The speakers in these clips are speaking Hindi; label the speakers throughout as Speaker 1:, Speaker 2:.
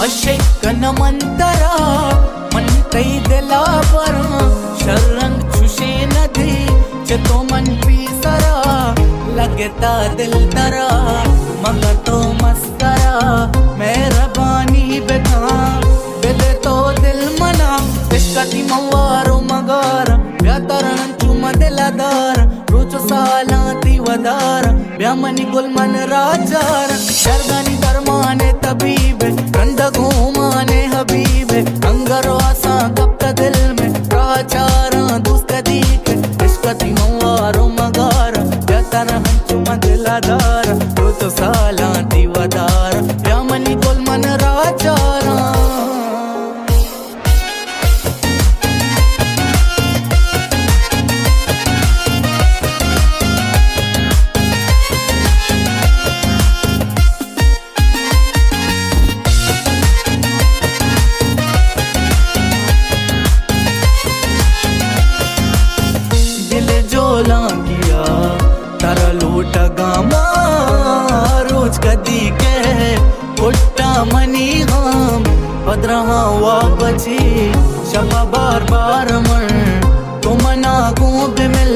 Speaker 1: आशिकन मंतरा मन कई दिला परा शरंग छुशे नदी चतो मन पीसरा लगता दिल तरा मगर तो मस्करा मेहरबानी बेटा बेले तो दिल मना इश्कती मवारो मगारा व्यातरण चुम दिलादार रोज सालाती वदार ब्यामनी गुलमन राजार शरगानी दरमाने तबीब कंद घूमाने हबीब अंगरो आसा कप्ता दिल में राचारा दुस्त दीक इश्कती मवारो मगार व्यातरण चुम दिलादार रोज सालाती वदार ब्यामनी गुलमन राचारा. किया तारा लूट गामा रोज कदी के उट्टा मनी हम पदरहा वापची शबा बार बार मन तो मना गूब मिल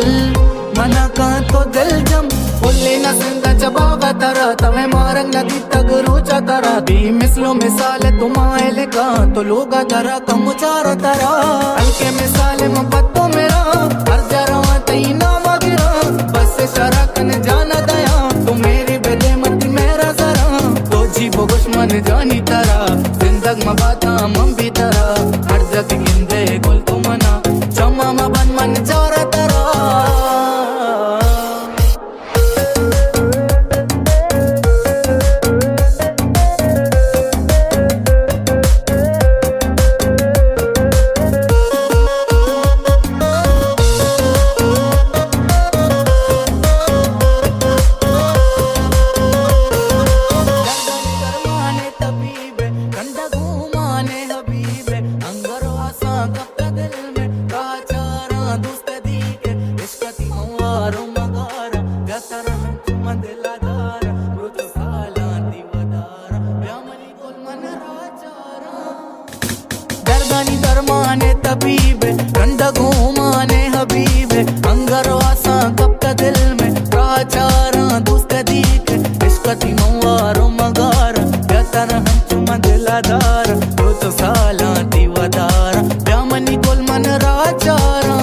Speaker 1: मना का तो दिल जम उल्ले न सिंदा जबागा तारा तवे मारंग नदी तक रोचा तारा भी मिसलो मिसाल तुम्हारे लिखा तो लोगा तारा कम चारा तारा हल्के मिसाल मोहब्बत मेरा हर जरा तीना मगरा बस शराकन जाना दया तू मेरी बेदे मत मेरा जरा तो जीवो दुश्मन जानी तारा जिंदग में बाता मम भी तारा हर जग गिंदे गुल तू मना चमा मा बन मन चारा तारा. दरमाने तबीब कंद घूमाने हबीब अंगरो आसा कप्ता दिल में राचारा दुस्त दीक इश्कती मवारो मगार व्यातरा चुम दिलादार रोज सालाती वदार ब्यामनी गुलमन राचारा.